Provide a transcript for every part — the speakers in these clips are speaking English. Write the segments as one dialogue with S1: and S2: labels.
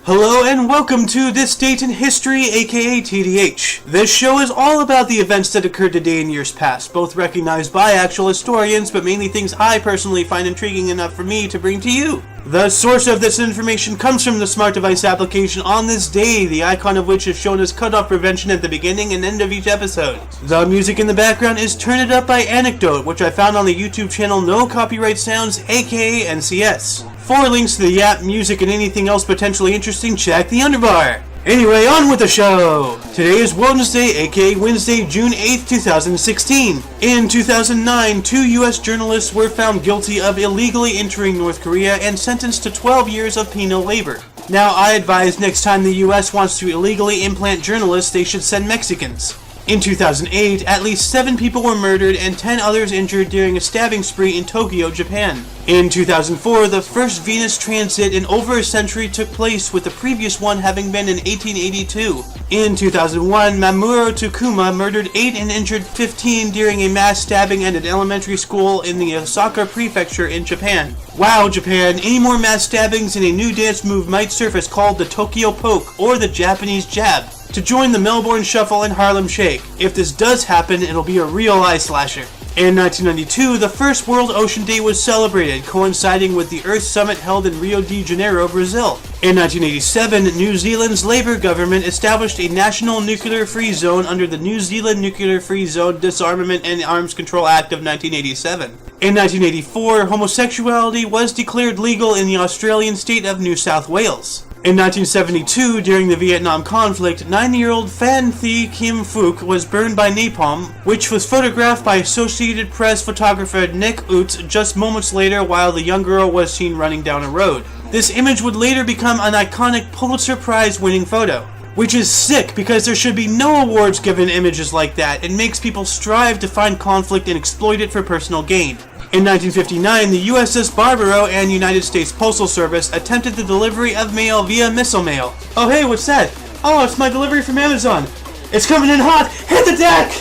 S1: Hello and welcome to This Date in History, aka TDH. This show is all about the events that occurred today in years past, both recognized by actual historians, but mainly things I personally find intriguing enough for me to bring to you. The source of this information comes from the smart device application On This Day, the icon of which is shown as cutoff prevention at the beginning and end of each episode. The music in the background is Turn It Up by Anikdote, which I found on the YouTube channel No Copyright Sounds, aka NCS. For links to the app, music, and anything else potentially interesting, check the underbar. Anyway, on with the show! Today is Wednesday, aka Wednesday, June 8th, 2016. In 2009, 2 US journalists were found guilty of illegally entering North Korea and sentenced to 12 years of penal labor. Now, I advise next time the US wants to illegally implant journalists, they should send Mexicans. In 2008, at least 7 people were murdered and 10 others injured during a stabbing spree in Tokyo, Japan. In 2004, the first Venus transit in over a century took place, with the previous one having been in 1882. In 2001, Mamoru Takuma murdered 8 and injured 15 during a mass stabbing at an elementary school in the Osaka prefecture in Japan. Wow, Japan, any more mass stabbings and a new dance move might surface called the Tokyo Poke, or the Japanese Jab, to join the Melbourne Shuffle and Harlem Shake. If this does happen, it'll be a real eye slasher. In 1992, the first World Ocean Day was celebrated, coinciding with the Earth Summit held in Rio de Janeiro, Brazil. In 1987, New Zealand's Labour government established a national nuclear-free zone under the New Zealand Nuclear-Free Zone Disarmament and Arms Control Act of 1987. In 1984, homosexuality was declared legal in the Australian state of New South Wales. In 1972, during the Vietnam conflict, 9-year-old Phan Thi Kim Phuc was burned by napalm, which was photographed by Associated Press photographer Nick Utz just moments later while the young girl was seen running down a road. This image would later become an iconic Pulitzer Prize-winning photo. Which is sick, because there should be no awards given images like that. It makes people strive to find conflict and exploit it for personal gain. In 1959, the USS Barbaro and United States Postal Service attempted the delivery of mail via missile mail. Oh hey, what's that? Oh, it's my delivery from Amazon. It's coming in hot! Hit the deck!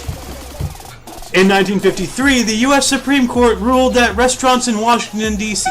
S1: In 1953, the US Supreme Court ruled that restaurants in Washington, D.C.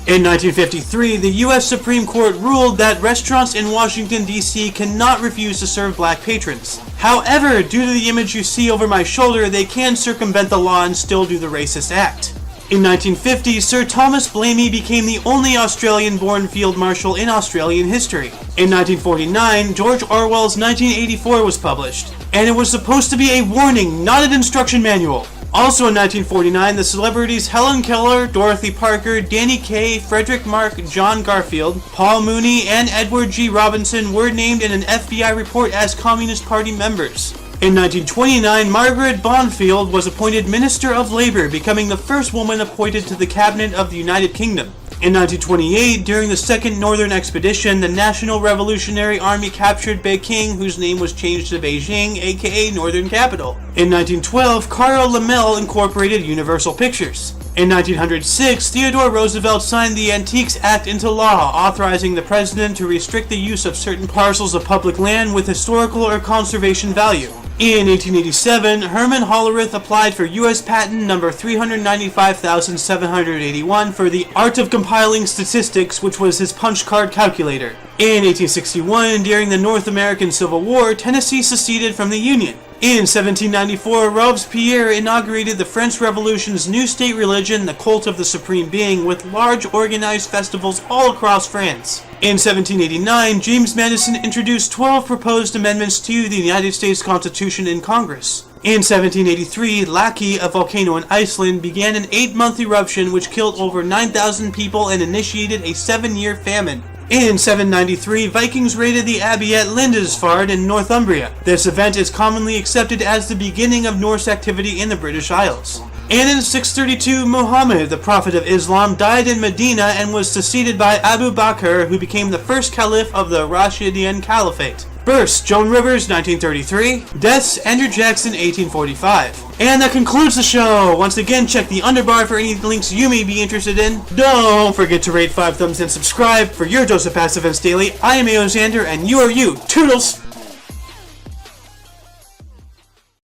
S1: In 1953, the U.S. Supreme Court ruled that restaurants in Washington, D.C. cannot refuse to serve black patrons. However, due to the image you see over my shoulder, they can circumvent the law and still do the racist act. In 1950, Sir Thomas Blamey became the only Australian-born field marshal in Australian history. In 1949, George Orwell's 1984 was published, and it was supposed to be a warning, not an instruction manual. Also in 1949, the celebrities Helen Keller, Dorothy Parker, Danny Kaye, Frederick Mark, John Garfield, Paul Mooney, and Edward G. Robinson were named in an FBI report as Communist Party members. In 1929, Margaret Bonfield was appointed Minister of Labor, becoming the first woman appointed to the Cabinet of the United Kingdom. In 1928, during the Second Northern Expedition, the National Revolutionary Army captured Peking, whose name was changed to Beijing, aka Northern Capital. In 1912, Carl Laemmle incorporated Universal Pictures. In 1906, Theodore Roosevelt signed the Antiques Act into law, authorizing the president to restrict the use of certain parcels of public land with historical or conservation value. In 1887, Herman Hollerith applied for U.S. patent number 395,781 for the art of compiling statistics, which was his punch card calculator. In 1861, during the North American Civil War, Tennessee seceded from the Union. In 1794, Robespierre inaugurated the French Revolution's new state religion, the Cult of the Supreme Being, with large organized festivals all across France. In 1789, James Madison introduced 12 proposed amendments to the United States Constitution in Congress. In 1783, Laki, a volcano in Iceland, began an 8-month eruption which killed over 9,000 people and initiated a 7-year famine. In 793, Vikings raided the abbey at Lindisfarne in Northumbria. This event is commonly accepted as the beginning of Norse activity in the British Isles. And in 632, Muhammad, the Prophet of Islam, died in Medina and was succeeded by Abu Bakr, who became the first caliph of the Rashidun Caliphate. Births: Joan Rivers, 1933. Deaths: Andrew Jackson, 1845. And that concludes the show. Once again, check the underbar for any links you may be interested in. Don't forget to rate 5 thumbs and subscribe for your dose of past events daily. I am Aoxander, and you are you. Toodles!